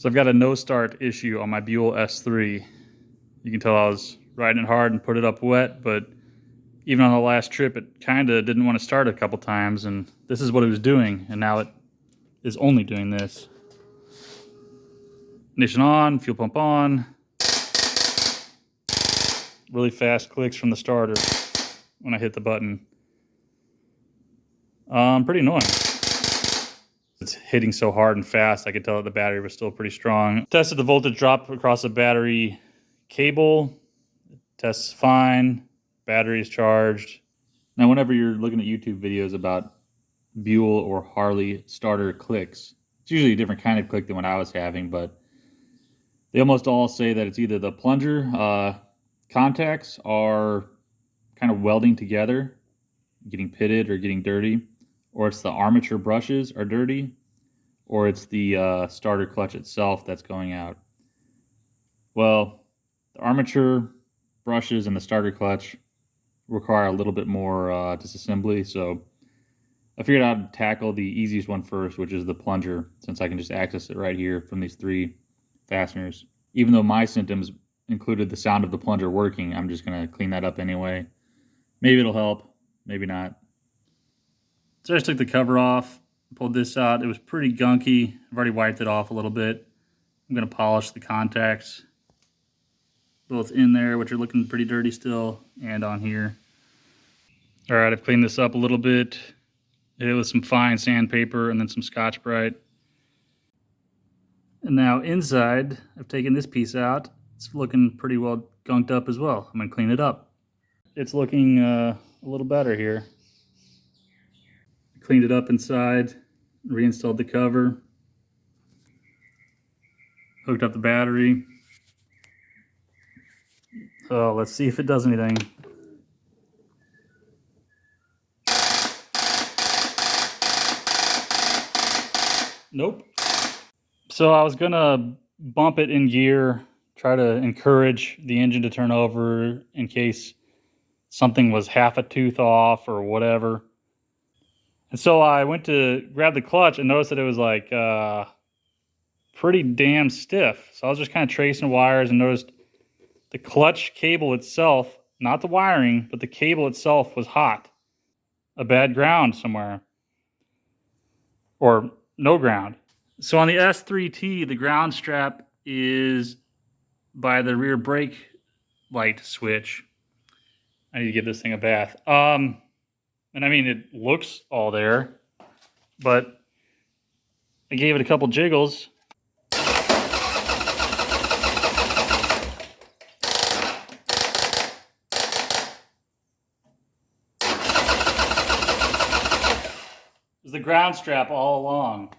So I've got a no start issue on my Buell S3. You can tell I was riding it hard and put it up wet, but even on the last trip, it kind of didn't want to start a couple times, and this is what it was doing, and now it is only doing this. Ignition on, fuel pump on. Really fast clicks from the starter when I hit the button. Pretty annoying. It's hitting so hard and fast, I could tell that the battery was still pretty strong. Tested the voltage drop across the battery cable. It tests fine. Battery is charged. Now, whenever you're looking at YouTube videos about Buell or Harley starter clicks, it's usually a different kind of click than what I was having, but they almost all say that it's either the plunger contacts are kind of welding together, getting pitted or getting dirty, or it's the armature brushes are dirty, or it's the starter clutch itself that's going out. Well, the armature brushes and the starter clutch require a little bit more disassembly, so I figured I'd tackle the easiest one first, which is the plunger, since I can just access it right here from these three fasteners. Even though my symptoms included the sound of the plunger working, I'm just going to clean that up anyway. Maybe it'll help, maybe not. So I just took the cover off, pulled this out. It was pretty gunky. I've already wiped it off a little bit. I'm going to polish the contacts, both in there, which are looking pretty dirty still, and on here. All right, I've cleaned this up a little bit. Hit it with some fine sandpaper and then some Scotch-Brite. And now inside, I've taken this piece out. It's looking pretty well gunked up as well. I'm going to clean it up. It's looking a little better here. Cleaned it up inside, reinstalled the cover, hooked up the battery. So let's see if it does anything. Nope. So I was gonna bump it in gear, try to encourage the engine to turn over in case something was half a tooth off or whatever. And so I went to grab the clutch and noticed that it was like pretty damn stiff. So I was just kind of tracing wires and noticed the clutch cable itself, not the wiring, but the cable itself was hot. A bad ground somewhere. Or no ground. So on the S3T, the ground strap is by the rear brake light switch. I need to give this thing a bath. And I mean, it looks all there, but I gave it a couple jiggles. There's the ground strap all along.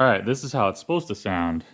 All right, this is how it's supposed to sound.